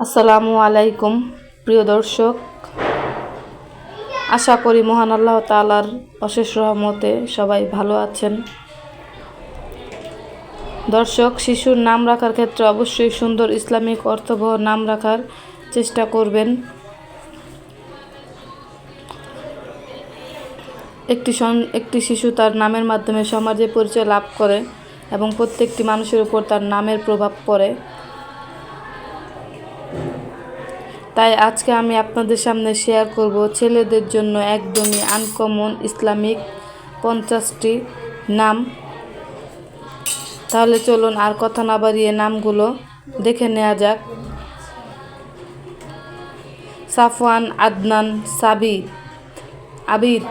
আসসালামু আলাইকুম প্রিয় দর্শক, আশা করি মহান আল্লাহ তাআলার অশেষ রহমতে সবাই ভালো আছেন। দর্শক, শিশুর নাম রাখার ক্ষেত্রে অবশ্যই সুন্দর ইসলামিক অর্থবহ নাম রাখার চেষ্টা করবেন। একটি শিশু তার নামের মাধ্যমে সমাজে পরিচয় লাভ করে এবং প্রত্যেকটি মানুষের উপর তার নামের প্রভাব পড়ে। তাই আজকে আমি আপনাদের সামনে শেয়ার করব ছেলেদের জন্য একদমই আনকমন ইসলামিক 50টি নাম। তাহলে চলুন আর কথা না বাড়িয়ে নামগুলো দেখে নেওয়া যাক। সাফওয়ান, আদনান, আবিদ।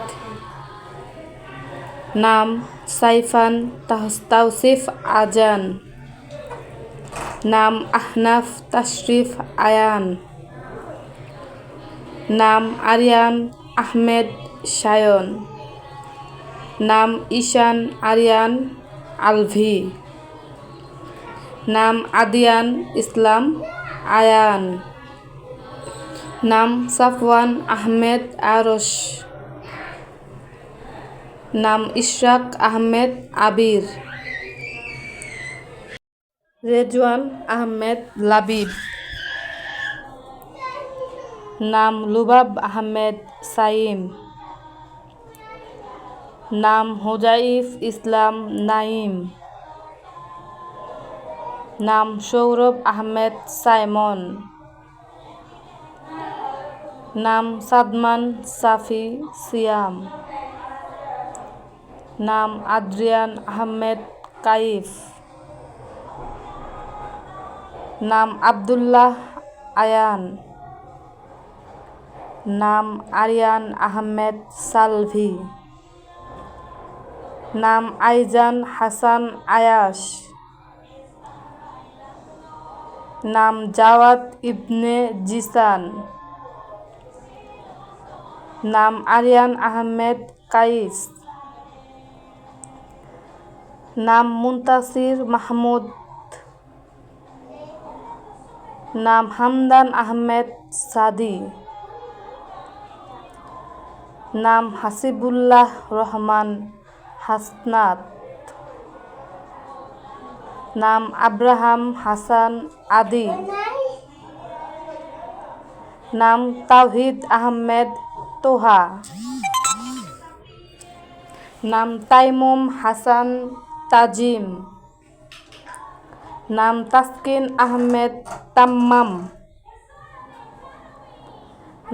নাম সাইফান, তাওসিফ, আজান। নাম আহনাফ, তাশরিফ, আয়ান। নাম আরিয়ান, আহমেদ, সায়ন। নাম ঈশান, আরিয়ান, আলভি। নাম আদিয়ান, ইসলাম, আয়ান। নাম সাফওয়ান আহমেদ, আরশ। নাম ইশরাক আহমেদ, আবির। রেজওয়ান আহমেদ, লাবিব। নাম লুবাব আহমেদ, সাইম। নাম হুজাইফ ইসলাম, নাইম। নাম সৌরভ আহমেদ, সাইমন। নাম সাদমান সাফি, সিয়াম। নাম আদ্রিয়ান আহমেদ, কাইফ। নাম আব্দুল্লাহ, আয়ান। নাম আরিয়ান আহমেদ, সালভি। নাম আইজান হাসান, আয়াশ। নাম জাওয়াদ ইবনে জিসান। নাম আরিয়ান আহমেদ, কাইস। নাম মুনতাসির মাহমুদ। নাম হামদান আহমেদ, সাদি। নাম হাসিবুল্লাহ রহমান, হাসনাত। নাম আব্রাহাম হাসান, আদি। নাম তাওহিদ আহমেদ, তোহা। নাম তাইমুম হাসান, তাজিম। নাম তাসকিন আহমেদ, তাম্মাম।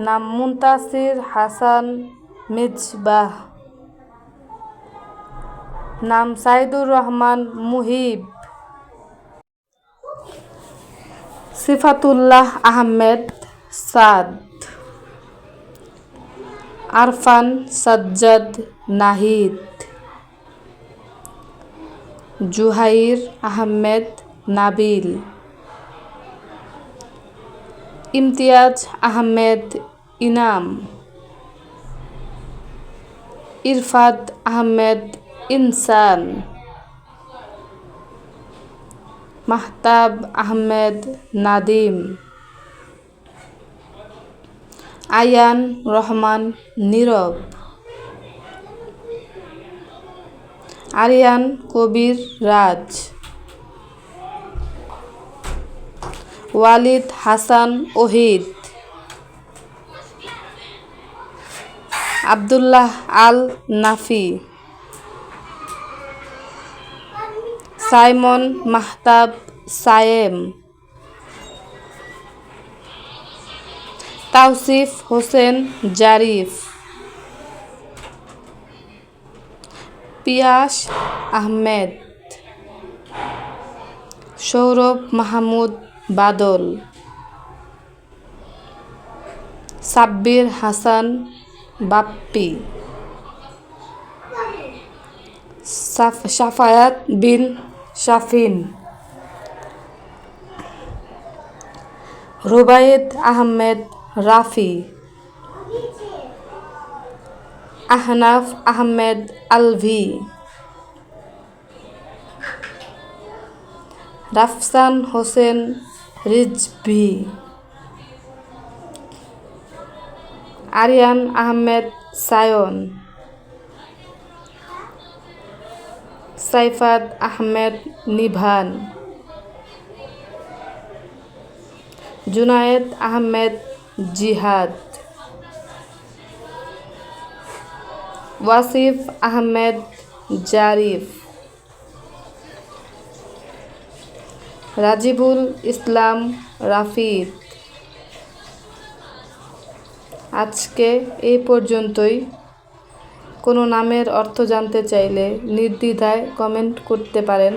নাম মুনতাসির হাসান, মিজবাহ। নাম সাইদুর রহমান, মুহিব। সিফাতুল্লাহ আহমেদ, সাদ। আরফান সাজ্জাদ, নাহিদ। জুহাইর আহমেদ, নাবিল। ইমতিয়াজ আহমেদ, ইনাম। ইরফাত আহমেদ, ইনসান। মাহতাব আহমেদ, নাদিম। আয়ান রহমান, নীরব। আরিয়ান কবির, রাজ। ওয়ালিদ হাসান, ওহিদ। আব্দুল্লাহ আল নাফি। সাইমন মাহতাব, সায়েম। তাওসিফ হোসেন, জারিফ। পিয়াস আহমেদ। সৌরভ মাহমুদ, বাদল। সাব্বির হাসান, বাপ্পি। সাফায়াত বিন শাফিন। রুবায়েত আহমেদ, রাফি। আহনাফ আহমেদ, আলভি। রাফসান হোসেন, রিজভি। আরিয়ান আহমেদ সায়ন, সাইফাত আহমেদ নিভান, জুনায়েদ আহমেদ জিহাদ, ওয়াসিফ আহমেদ জারিফ, রাজিবুল ইসলাম রাফিদ। আজকে এই পর্যন্তই। কোনো নামের অর্থ জানতে চাইলে নির্দ্বিধায় কমেন্ট করতে পারেন।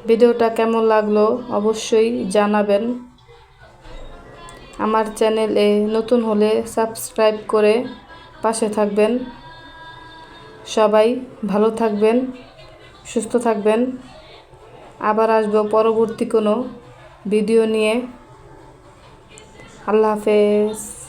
ভিডিওটা কেমন লাগলো অবশ্যই জানাবেন। আমার চ্যানেলে নতুন হলে সাবস্ক্রাইব করে পাশে থাকবেন। সবাই ভালো থাকবেন, সুস্থ থাকবেন। আবার আসবো পরবর্তী কোনো ভিডিও নিয়ে। আল্লাহ হাফেজ।